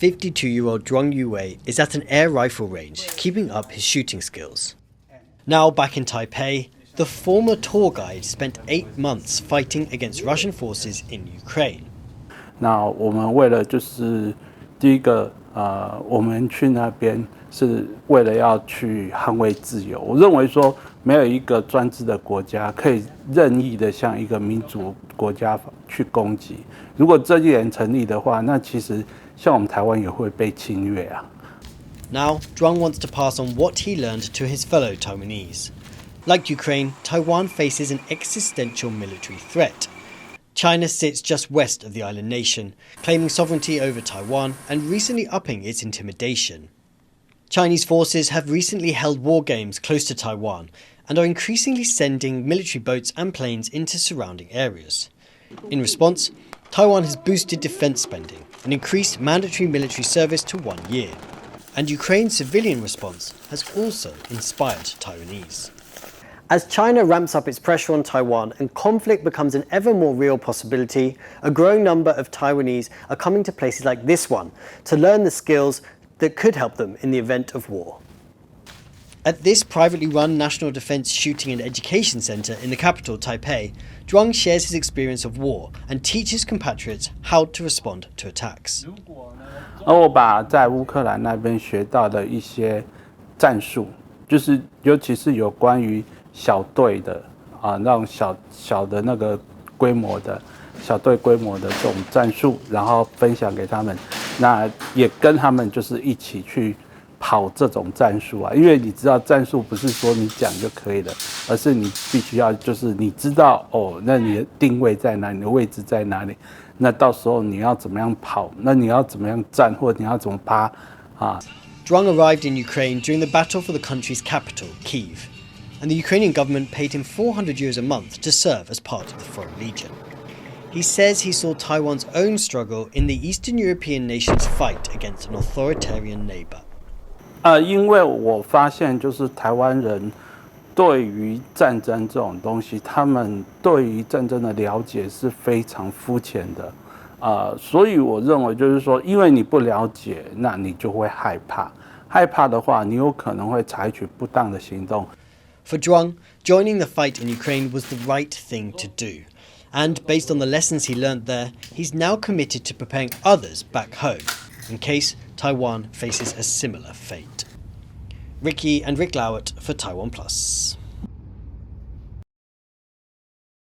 52-year-old Chuang Yu-wei is at an air rifle range, keeping up his shooting skills. Now back in Taipei, the former tour guide spent 8 months fighting against Russian forces in Ukraine. 那我们为了就是第一个，我们去那边是为了要去捍卫自由。我认为说，没有一个专制的国家可以任意的向一个民主国家去攻击。如果这一点成立的话，那其实像我们台湾也会被侵略啊。Now, Zhuang wants to pass on what he learned to his fellow Taiwanese. Like Ukraine, Taiwan faces an existential military threat. China sits just west of the island nation, claiming sovereignty over Taiwan and recently upping its intimidation. Chinese forces have recently held war games close to Taiwan and are increasingly sending military boats and planes into surrounding areas. In response, Taiwan has boosted defense spending and increased mandatory military service to 1 year. And Ukraine's civilian response has also inspired Taiwanese. As China ramps up its pressure on Taiwan and conflict becomes an ever more real possibility, a growing number of Taiwanese are coming to places like this one to learn the skills that could help them in the event of war. At this privately run National Defense Shooting and Education Center in the capital, Taipei, Zhuang shares his experience of war and teaches compatriots how to respond to attacks. 而我把在乌克兰那边学到的一些战术，就是尤其是有关于小队的那种小的那个规模的小队规模的这种战术，然后分享给他们，那也跟他们就是一起去跑这种战术啊，因为你知道战术不是说你讲就可以了，而是你必须要就是你知道哦，那你的定位在哪里，你的位置在哪里，那到时候你要怎么样跑，那你要怎么样站，或者你要怎么趴啊。Zhuang arrived in Ukraine during the battle for the country's capital, Kyiv, and the Ukrainian government paid him 400 euros a month to serve as part of the Foreign Legion. He says he saw Taiwan's own struggle in the Eastern European nation's fight against an authoritarian neighbor. 因为我发现就是台湾人对于战争这种东西，他们对于战争的了解是非常肤浅的。所以我认为就是说，因为你不了解，那你就会害怕。害怕的话，你有可能会采取不当的行动。For Zhuang, joining the fight in Ukraine was the right thing to do. And based on the lessons he learned there, he's now committed to preparing others back home, in case Taiwan faces a similar fate. Ricky and Rick Lowett for Taiwan Plus.